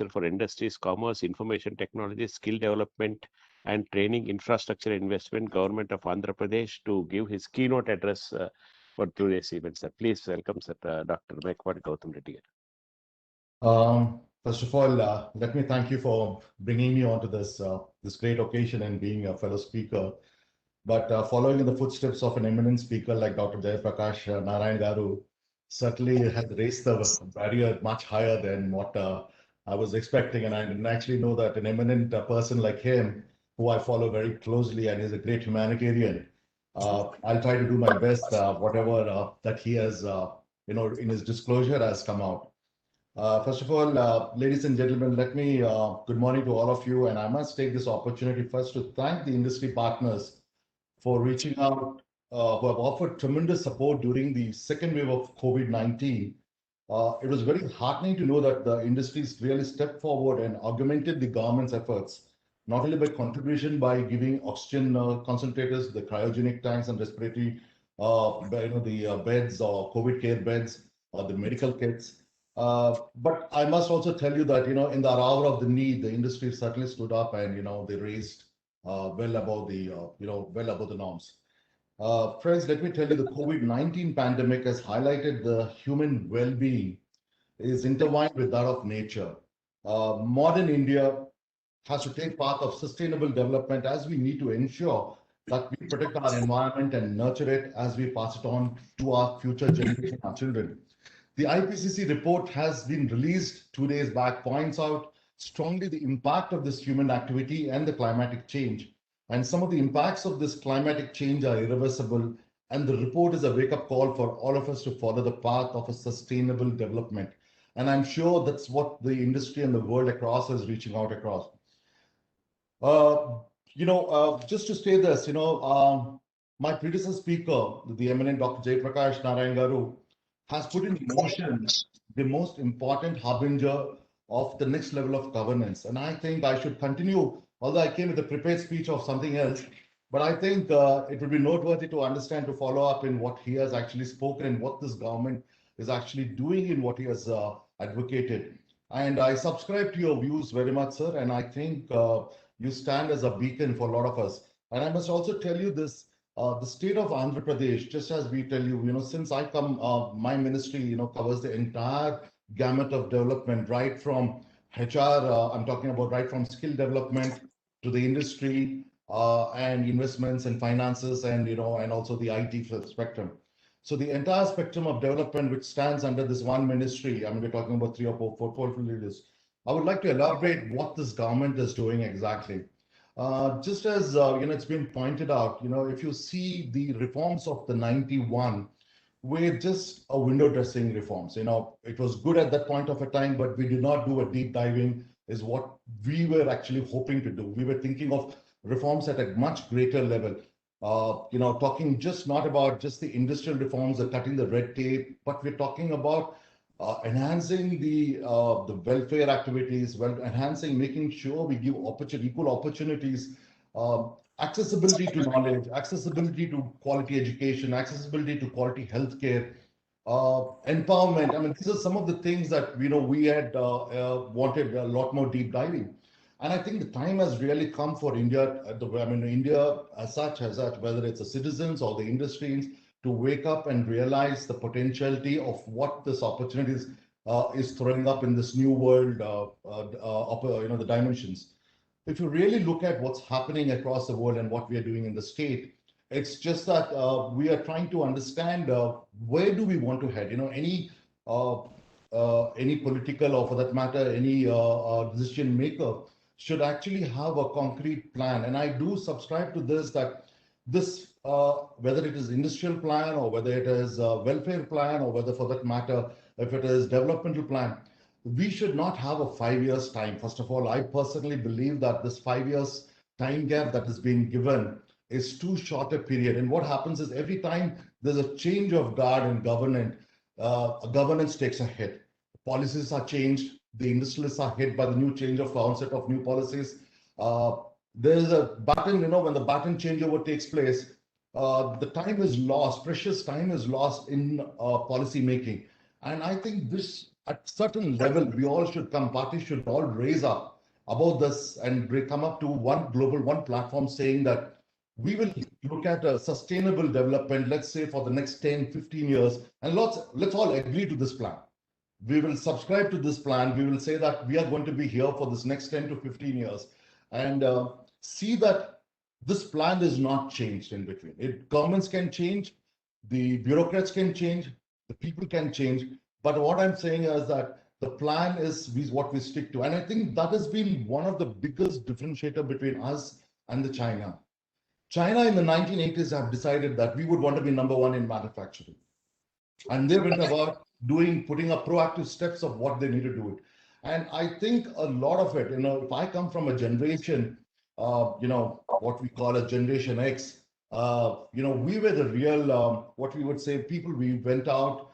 for Industries, Commerce, Information Technology, Skill Development and Training Infrastructure Investment, Government of Andhra Pradesh, to give his keynote address for today's event. Sir, please welcome Sir, Dr. Mekapati Goutham Reddy. First of all, let me thank you for bringing me onto this great occasion and being a fellow speaker. But following in the footsteps of an eminent speaker like Dr. Jayaprakash Narayan Garu, certainly has raised the barrier much higher than what I was expecting. And I didn't actually know that an eminent person like him, who I follow very closely and is a great humanitarian, I'll try to do my best, whatever that he has, in his disclosure has come out. First of all, ladies and gentlemen, let me, good morning to all of you. And I must take this opportunity first to thank the industry partners for reaching out, who have offered tremendous support during the second wave of COVID-19. It was very heartening to know that the industries really stepped forward and augmented the government's efforts, not only by contribution by giving oxygen concentrators, the cryogenic tanks and respiratory, beds or COVID care beds or the medical kits. But I must also tell you that, in the hour of the need, the industry certainly stood up and, they raised well above the norms. Friends, let me tell you, the COVID-19 pandemic has highlighted the human well-being is intertwined with that of nature. Modern India has to take path of sustainable development as we need to ensure that we protect our environment and nurture it as we pass it on to our future generation, our children. The IPCC report has been released 2 days back, points out strongly the impact of this human activity and the climatic change. And some of the impacts of this climatic change are irreversible. And the report is a wake-up call for all of us to follow the path of a sustainable development. And I'm sure that's what the industry and the world across is reaching out across. Just to say this, my predecessor speaker, the eminent Dr. Jayaprakash Narayan Garu, has put in motion the most important harbinger of the next level of governance. And I think I should continue, although I came with a prepared speech of something else, but I think it would be noteworthy to understand, to follow up in what he has actually spoken and what this government is actually doing in what he has advocated. And I subscribe to your views very much, sir. And I think you stand as a beacon for a lot of us. And I must also tell you this, the state of Andhra Pradesh, just as we tell you, since I come, my ministry, covers the entire gamut of development, right from HR, I'm talking about right from skill development to the industry and investments and finances and, and also the IT spectrum. So the entire spectrum of development, which stands under this one ministry, I mean, we're talking about 3 or 4 portfolio leaders. I would like to elaborate what this government is doing exactly. Just as it's been pointed out, if you see the reforms of the 91, were just a window dressing reforms. It was good at that point of a time, but we did not do a deep diving, is what we were actually hoping to do. We were thinking of reforms at a much greater level. Talking just not about just the industrial reforms, the cutting the red tape, but we're talking about enhancing the welfare activities, enhancing, making sure we give equal opportunities, accessibility to knowledge, accessibility to quality education, accessibility to quality healthcare, empowerment. I mean, these are some of the things that we had wanted a lot more deep diving. And I think the time has really come for India. India as such, whether it's the citizens or the industries, to wake up and realize the potentiality of what this opportunities is throwing up in this new world, the dimensions. If you really look at what's happening across the world and what we are doing in the state, it's just that we are trying to understand where do we want to head. Any political, or for that matter, any decision maker should actually have a concrete plan. And I do subscribe to this, that this, whether it is industrial plan or whether it is a welfare plan or whether for that matter, if it is developmental plan, we should not have a 5 years time. First of all, I personally believe that this 5 years time gap that is being given is too short a period. And what happens is every time there's a change of guard in governance takes a hit. Policies are changed. The industrialists are hit by the new change of onset of new policies. There's a button, when the button changeover takes place, the time is lost, precious time is lost in policy making. And I think this at certain level, we all should come, parties should all raise up about this and come up to one global, one platform saying that we will look at a sustainable development, let's say for the next 10, 15 years, and let's all agree to this plan. We will subscribe to this plan. We will say that we are going to be here for this next 10 to 15 years and see that this plan is not changed in between. Governments can change, the bureaucrats can change, the people can change. But what I'm saying is that the plan is what we stick to. And I think that has been one of the biggest differentiator between us and the China. China in the 1980s have decided that we would want to be number one in manufacturing. And they went about putting up proactive steps of what they need to do it. And I think a lot of it, if I come from a generation, what we call a Generation X, we were the real, what we would say, people. We went out,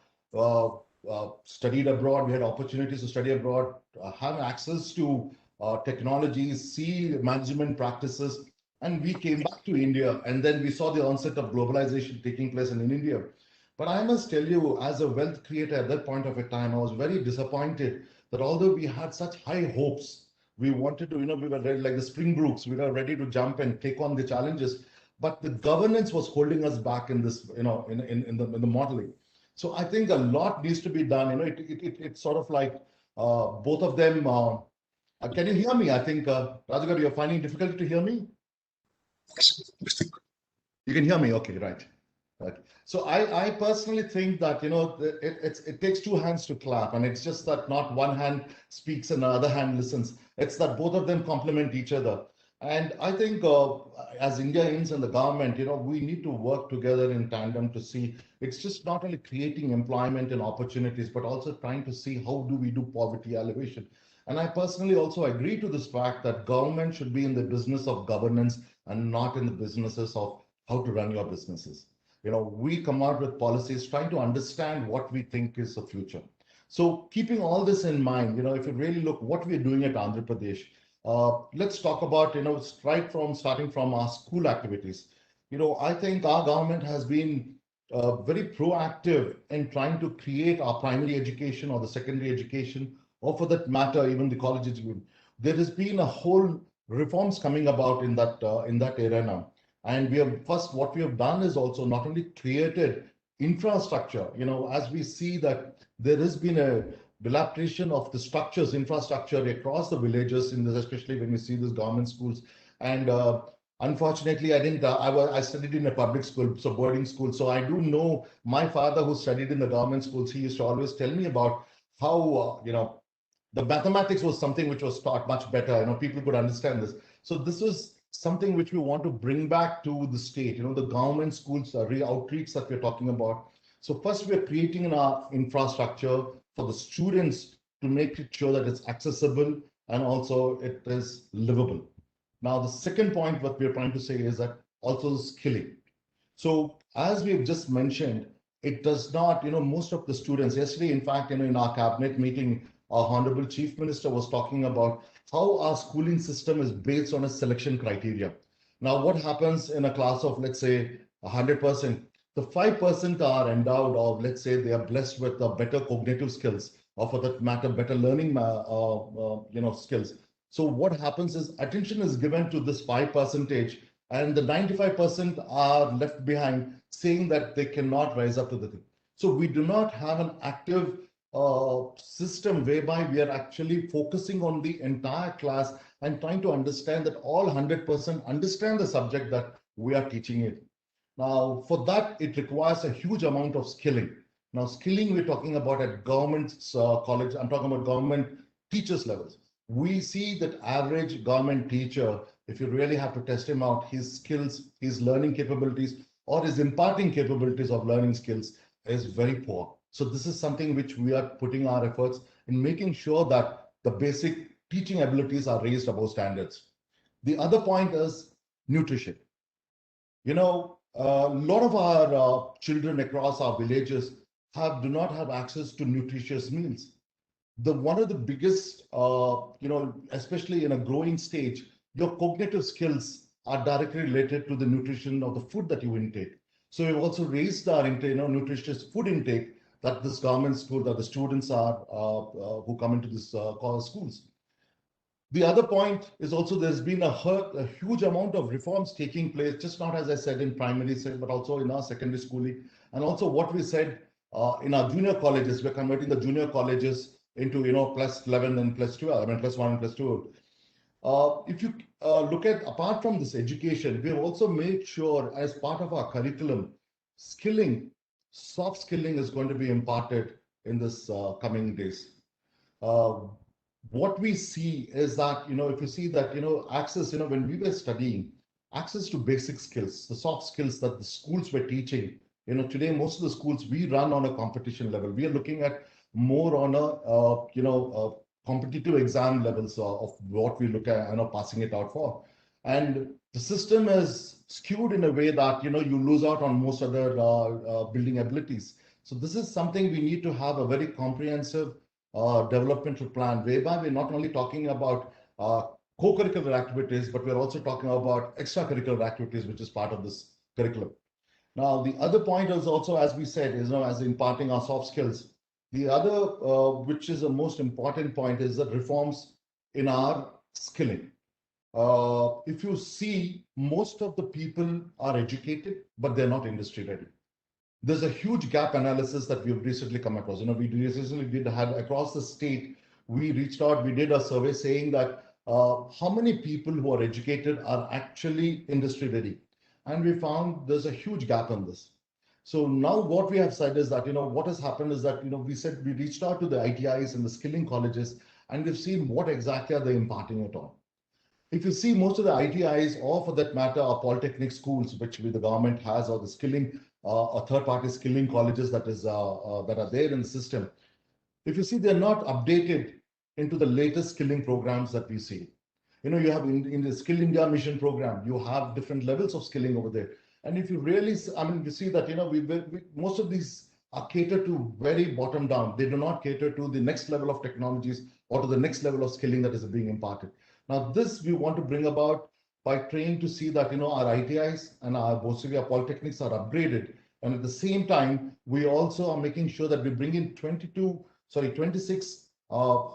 studied abroad. We had opportunities to study abroad, have access to technologies, see management practices. And we came back to India, and then we saw the onset of globalization taking place in India. But I must tell you, as a wealth creator at that point of a time, I was very disappointed that although we had such high hopes, we wanted to, we were ready, like the Springbrooks, we were ready to jump and take on the challenges, but the governance was holding us back in this, in the modeling. So I think a lot needs to be done. It's sort of like both of them. Can you hear me? I think, Rajagaru, you're finding it difficult to hear me? You can hear me? Okay, right. Right. So I personally think that, it takes two hands to clap, and it's just that not one hand speaks and the other hand listens. It's that both of them complement each other. And I think as Indians and the government, we need to work together in tandem to see it's just not only creating employment and opportunities, but also trying to see how do we do poverty alleviation. And I personally also agree to this fact that government should be in the business of governance and not in the businesses of how to run your businesses. We come out with policies trying to understand what we think is the future. So keeping all this in mind, if you really look what we're doing at Andhra Pradesh, let's talk about, starting from our school activities. I think our government has been very proactive in trying to create our primary education or the secondary education, or for that matter, even the college education. There has been a whole reforms coming about in that area now. And what we have done is also not only created infrastructure, as we see that there has been a dilapidation of the structures, infrastructure across the villages, especially when we see these government schools. And unfortunately, I studied in a public school, so boarding school. So I do know my father who studied in the government schools, he used to always tell me about how, the mathematics was something which was taught much better. People could understand this. So this was something which we want to bring back to the state, the government schools, outreach that we're talking about. So first, we're creating an infrastructure for the students to make it sure that it's accessible and also it is livable. Now, the second point what we're trying to say is that also skilling. So as we've just mentioned, it does not, most of the students, yesterday, in fact, in our cabinet meeting, our Honorable Chief Minister was talking about how our schooling system is based on a selection criteria. Now, what happens in a class of, let's say, 100%, the 5% are endowed, or let's say they are blessed with better cognitive skills, or for that matter, better learning, skills. So what happens is attention is given to this 5%, and the 95% are left behind, saying that they cannot rise up to the thing. So we do not have an active system whereby we are actually focusing on the entire class and trying to understand that all 100% understand the subject that we are teaching it. Now, for that, it requires a huge amount of skilling. Now, skilling we're talking about at government college, I'm talking about government teachers levels. We see that average government teacher, if you really have to test him out, his skills, his learning capabilities, or his imparting capabilities of learning skills is very poor. So this is something which we are putting our efforts in making sure that the basic teaching abilities are raised above standards. The other point is nutrition. A lot of our children across our villages do not have access to nutritious meals. One of the biggest, especially in a growing stage, your cognitive skills are directly related to the nutrition of the food that you intake. So we've also raised our nutritious food intake that this government school, that the students are who come into this schools. The other point is also there's been a huge amount of reforms taking place, just not as I said in primary, but also in our secondary schooling, and also what we said in our junior colleges. We're converting the junior colleges into plus 11 and plus 12. I mean plus 1 and plus 2. If you look at apart from this education, we have also made sure as part of our curriculum, skilling, soft skilling is going to be imparted in this coming days. What we see is that, if you see that, access, when we were studying, access to basic skills, the soft skills that the schools were teaching, today, most of the schools we run on a competition level. We are looking at more on a, competitive exam levels of what we look at, passing it out for. And the system is skewed in a way that, you lose out on most other building abilities. So this is something we need to have a very comprehensive developmental plan, whereby we're not only talking about co-curricular activities, but we're also talking about extracurricular activities, which is part of this curriculum. Now, the other point is also, as we said, is as imparting our soft skills. The other, which is the most important point, is the reforms in our skilling. If you see, most of the people are educated, but they're not industry ready. There's a huge gap analysis that we've recently come across. We recently did have across the state, we reached out, we did a survey saying that how many people who are educated are actually industry ready. And we found there's a huge gap on this. So now what we have said is that, what has happened is that, we said we reached out to the ITIs and the skilling colleges, and we've seen what exactly are they imparting it on. If you see most of the ITIs, or for that matter, our polytechnic schools, which the government has, or the skilling, or third-party skilling colleges that are there in the system, if you see, they're not updated into the latest skilling programs that we see. You have in the Skill India Mission program, you have different levels of skilling over there. And if you really, you see that, most of these are catered to very bottom down. They do not cater to the next level of technologies or to the next level of skilling that is being imparted. Now, this we want to bring about by trying to see that, our ITIs and our polytechnics are upgraded. And at the same time, we also are making sure that we bring in 26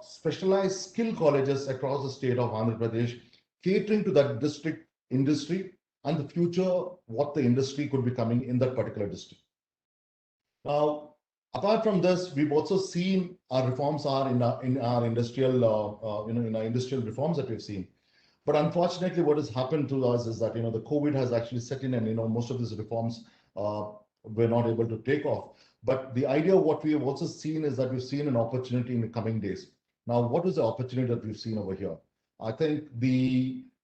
specialized skill colleges across the state of Andhra Pradesh, catering to that district industry and the future, what the industry could be coming in that particular district. Now, apart from this, we've also seen our reforms are in our industrial, in our industrial reforms that we've seen. But unfortunately, what has happened to us is that, the COVID has actually set in, and, most of these reforms were not able to take off. But the idea of what we have also seen is that we've seen an opportunity in the coming days. Now, what is the opportunity that we've seen over here? I think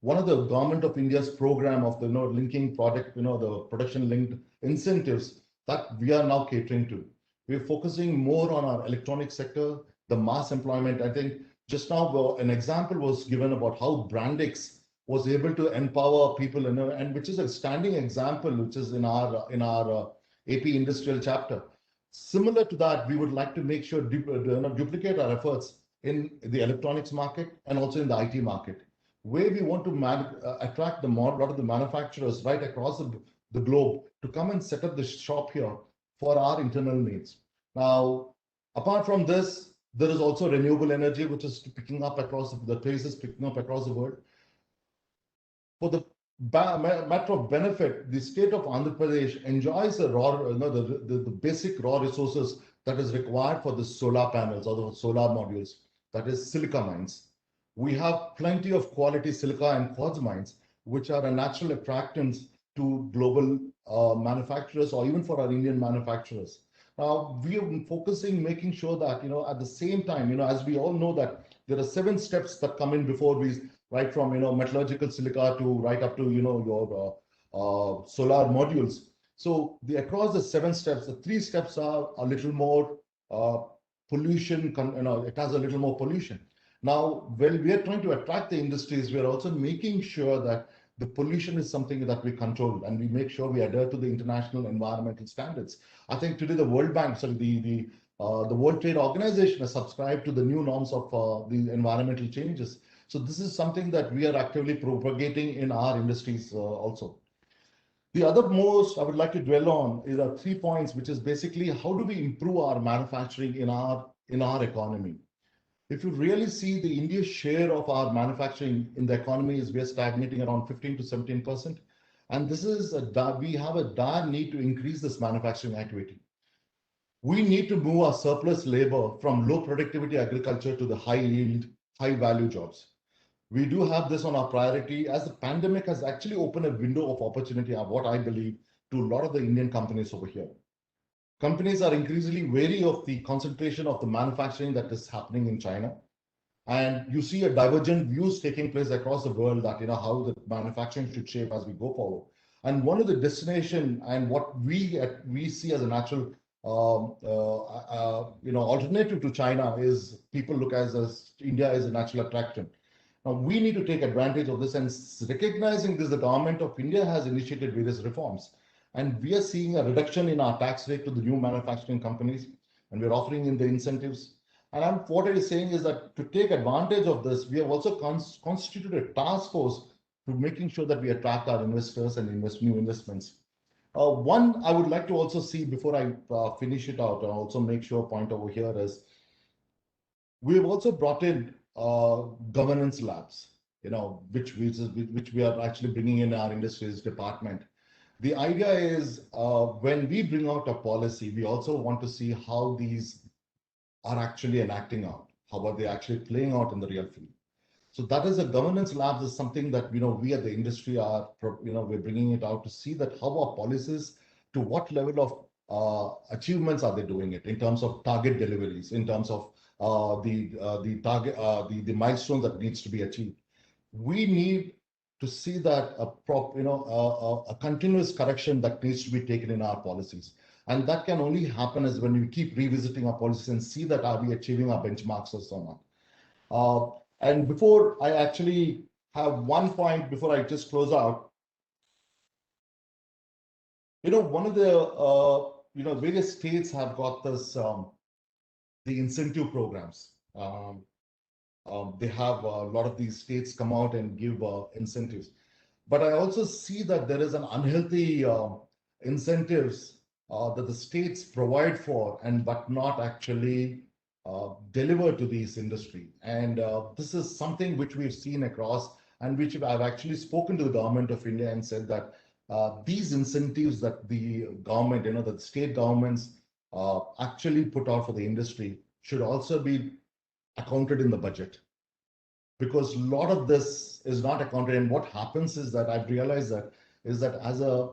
one of the Government of India's program of the linking product, the production linked incentives that we are now catering to. We're focusing more on our electronic sector, the mass employment. I think just now an example was given about how Brandix was able to empower people, and which is a standing example, which is in our AP industrial chapter. Similar to that, we would like to make sure duplicate our efforts in the electronics market and also in the IT market, where we want to attract a lot of the manufacturers right across the globe to come and set up the shop here for our internal needs. Now, apart from this, there is also renewable energy, which is picking up across the places, picking up across the world. For the matter of benefit, the state of Andhra Pradesh enjoys the basic raw resources that is required for the solar panels or the solar modules, that is silica mines. We have plenty of quality silica and quartz mines, which are a natural attractants to global manufacturers or even for our Indian manufacturers. Now, we have been focusing, making sure that, at the same time, as we all know that there are 7 steps that come in before we, right from, metallurgical silica to right up to, your solar modules. So across the 7 steps, the 3 steps are a little more pollution, it has a little more pollution. Now, when we are trying to attract the industries, we are also making sure that the pollution is something that we control and we make sure we adhere to the international environmental standards. I think today the World Bank, the World Trade Organization has subscribed to the new norms of the environmental changes. So this is something that we are actively propagating in our industries also. The other most I would like to dwell on is 3 points, which is basically how do we improve our manufacturing in our economy. If you really see the India's share of our manufacturing in the economy is we're stagnating around 15 to 17%. And this is we have a dire need to increase this manufacturing activity. We need to move our surplus labor from low productivity agriculture to the high yield, high value jobs. We do have this on our priority as the pandemic has actually opened a window of opportunity, what I believe, to a lot of the Indian companies over here. Companies are increasingly wary of the concentration of the manufacturing that is happening in China. And you see a divergent views taking place across the world that, how the manufacturing should shape as we go forward. And one of the destination and what we see as a natural, alternative to China is people look as India is a natural attraction. Now we need to take advantage of this and recognizing this, the government of India has initiated various reforms. And we are seeing a reduction in our tax rate to the new manufacturing companies, and we're offering in the incentives. And what I is saying is that to take advantage of this, we have also constituted a task force to making sure that we attract our investors and new investments. One I would like to also see before I finish it out and also make sure point over here is we have also brought in governance labs, which we are actually bringing in our industries department. The idea is when we bring out a policy, we also want to see how these are actually enacting out, how are they actually playing out in the real field. So that is a governance labs is something that we at the industry are we're bringing it out to see that how our policies, to what level of achievements are they doing it in terms of target deliveries, in terms of the target the milestones that needs to be achieved. We need to see that a continuous correction that needs to be taken in our policies. And that can only happen is when we keep revisiting our policies and see that are we achieving our benchmarks or not. And before I actually have one point before I just close out, one of the various states have got this the incentive programs. They have a lot of these states come out and give incentives, but I also see that there is an unhealthy incentives that the states provide for but not actually deliver to these industry. And this is something which we've seen across and which I've actually spoken to the government of India and said that these incentives that the government, that the state governments actually put out for the industry should also be accounted in the budget. Because a lot of this is not accounted. And what happens is that I've realized that as a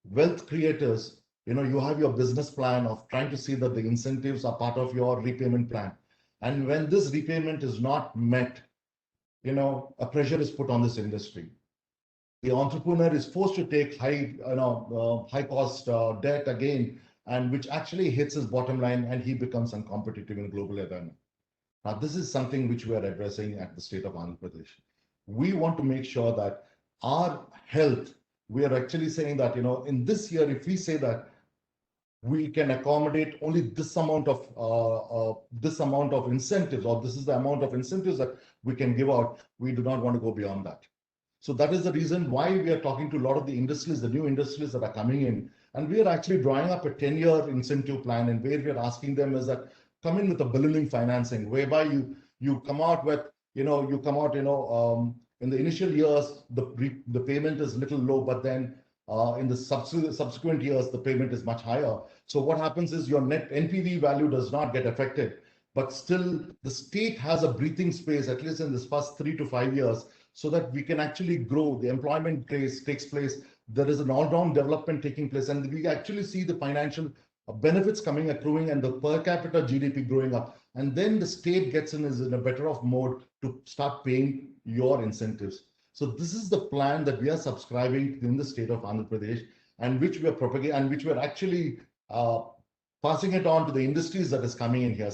wealth creators, you have your business plan of trying to see that the incentives are part of your repayment plan. And when this repayment is not met, a pressure is put on this industry. The entrepreneur is forced to take high cost debt again, and which actually hits his bottom line and he becomes uncompetitive in global arena. Now, this is something which we are addressing at the state of Andhra Pradesh. We want to make sure that our health, we are actually saying that, in this year, if we say that we can accommodate only this amount of incentives, or this is the amount of incentives that we can give out, we do not want to go beyond that. So that is the reason why we are talking to a lot of the industries, the new industries that are coming in, and we are actually drawing up a 10-year incentive plan, and where we are asking them is that come in with a ballooning financing, whereby you come out with, in the initial years, the payment is little low, but then in the subsequent years, the payment is much higher. So what happens is your net NPV value does not get affected, but still the state has a breathing space, at least in this first 3 to 5 years, so that we can actually grow. The employment takes place. There is an all-round development taking place, and we actually see the financial benefits accruing, and the per capita GDP growing up. And then the state is in a better off mode to start paying your incentives. So this is the plan that we are subscribing in the state of Andhra Pradesh, and which we are propagating, and which we are actually passing it on to the industries that is coming in here.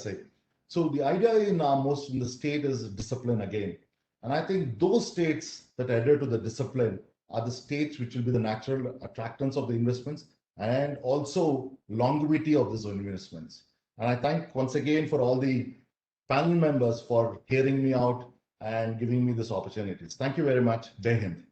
So the idea in the state is discipline again. And I think those states that adhere to the discipline are the states which will be the natural attractants of the investments and also longevity of these investments. And I thank once again for all the panel members for hearing me out and giving me this opportunity. Thank you very much. Jai Hind.